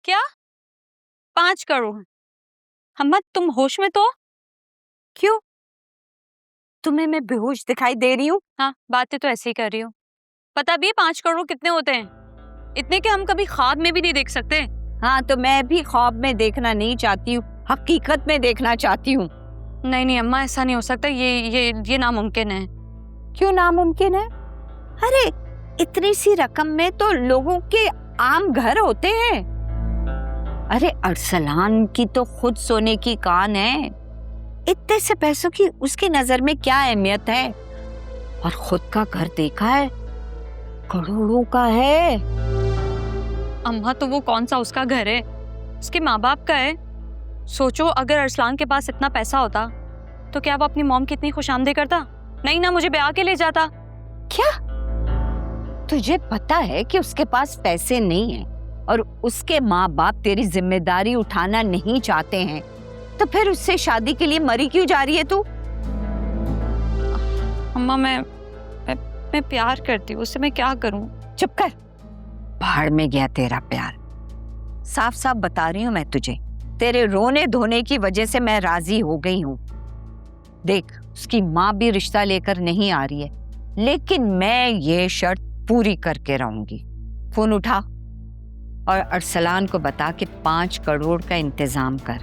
क्या? 5 करोड़? अम्मा तुम होश में तो? क्यों, तुम्हें मैं बेहोश दिखाई दे रही हूँ? हाँ, बातें तो ऐसे ही कर रही हूँ। पता भी है 5 करोड़ कितने होते हैं? इतने के हम कभी ख्वाब में भी नहीं देख सकते। हाँ, तो मैं भी ख्वाब में देखना नहीं चाहती हूँ, हकीकत में देखना चाहती हूँ। नहीं नहीं अम्मा, ऐसा नहीं हो सकता। ये नामुमकिन है। क्यों नामुमकिन है? अरे इतनी सी रकम में तो लोगों के आम घर होते हैं। अरे अरसलान की तो खुद सोने की कान है। इतने से पैसों की उसकी नजर में क्या अहमियत है? और खुद का घर देखा है, करोड़ों का है। अम्मा तो वो कौन सा उसका घर है, उसके माँ बाप का है। सोचो अगर अरसलान के पास इतना पैसा होता तो क्या वो अपनी मॉम की इतनी खुशामदी करता? नहीं ना, मुझे ब्याह के ले जाता। क्या तुझे पता है कि उसके पास पैसे नहीं है और उसके माँ बाप तेरी जिम्मेदारी उठाना नहीं चाहते हैं, तो फिर उससे शादी के लिए मरी क्यों जा रही है तू? अम्मा मैं प्यार करती हूँ उससे, मैं क्या करूँ? चुप कर, भाड़ में गया तेरा प्यार। साफ साफ बता रही हूँ मैं तुझे, तेरे रोने धोने की वजह से मैं राजी हो गई हूँ। देख, उसकी माँ भी रिश्ता लेकर नहीं आ रही है, लेकिन मैं ये शर्त पूरी करके रहूंगी। फोन उठा और अरसलान को बता कि 5 करोड़ का इंतजाम कर,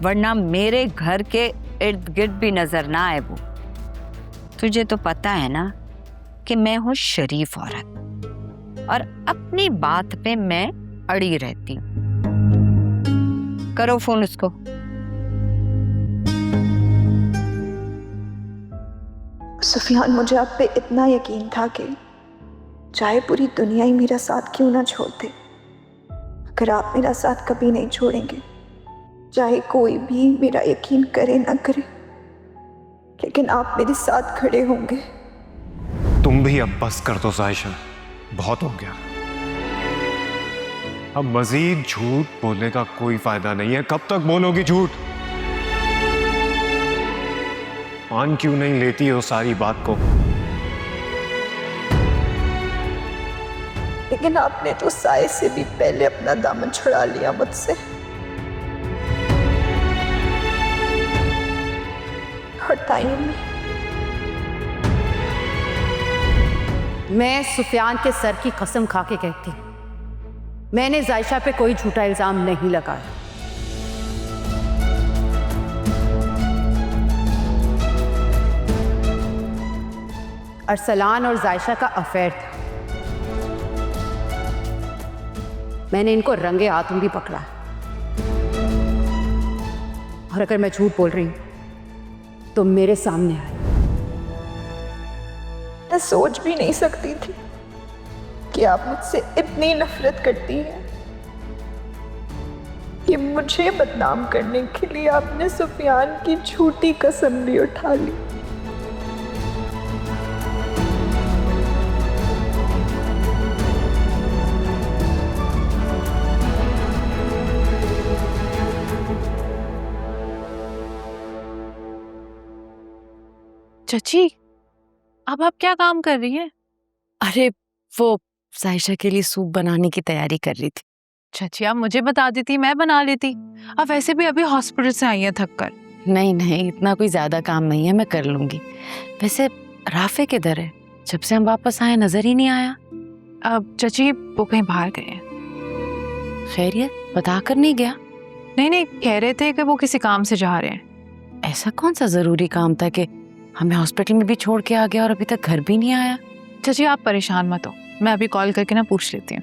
वरना मेरे घर के इर्द गिर्द भी नजर ना आए वो। तुझे तो पता है ना कि मैं हूँ शरीफ औरत और अपनी बात पे मैं अड़ी रहती हूँ। करो फोन उसको। सुफियान, मुझे आप पे इतना यकीन था कि चाहे पूरी दुनिया ही मेरा साथ क्यों ना छोड़ दे, अगर आप मेरा साथ कभी नहीं छोड़ेंगे, चाहे कोई भी मेरा यकीन करे ना करे, लेकिन आप मेरे साथ खड़े होंगे। तुम भी अब बस कर दो साइशा, बहुत हो गया। अब मजीद झूठ बोलने का कोई फायदा नहीं है। कब तक बोलोगी झूठ? मान क्यों नहीं लेती हो सारी बात को? लेकिन आपने तो साए से भी पहले अपना दामन छुड़ा लिया मुझसे। और टाइम मैं सुफियान के सर की कसम खा के कहती हूं, मैंने जायशा पे कोई झूठा इल्जाम नहीं लगाया। अरसलान और जायशा का अफेयर था। मैंने इनको रंगे हाथों भी पकड़ा है। और अगर मैं झूठ बोल रही हूं तो मेरे सामने आए। मैं सोच भी नहीं सकती थी कि आप मुझसे इतनी नफरत करती हैं कि मुझे बदनाम करने के लिए आपने सुफियान की झूठी कसम भी उठा ली। चाची, अब आप क्या काम कर रही हैं? अरे वो साइशा के लिए सूप बनाने की तैयारी कर रही थी। चाची आप मुझे बता देती, मैं बना लेती। अब वैसे भी अभी हॉस्पिटल से आई हैं थक कर। नहीं नहीं, इतना कोई ज्यादा काम नहीं है, मैं कर लूंगी। वैसे राफे किधर है? जब से हम वापस आए नजर ही नहीं आया। अब चाची वो कहीं बाहर गए हैं। खैरियत बताकर नहीं गया? नहीं, कह रहे थे कि वो किसी काम से जा रहे हैं। ऐसा कौन सा जरूरी काम था कि हमें हॉस्पिटल में भी छोड़ के आ गया और अभी तक घर भी नहीं आया? चाची आप परेशान मत हो, मैं अभी कॉल करके ना पूछ लेती हूँ।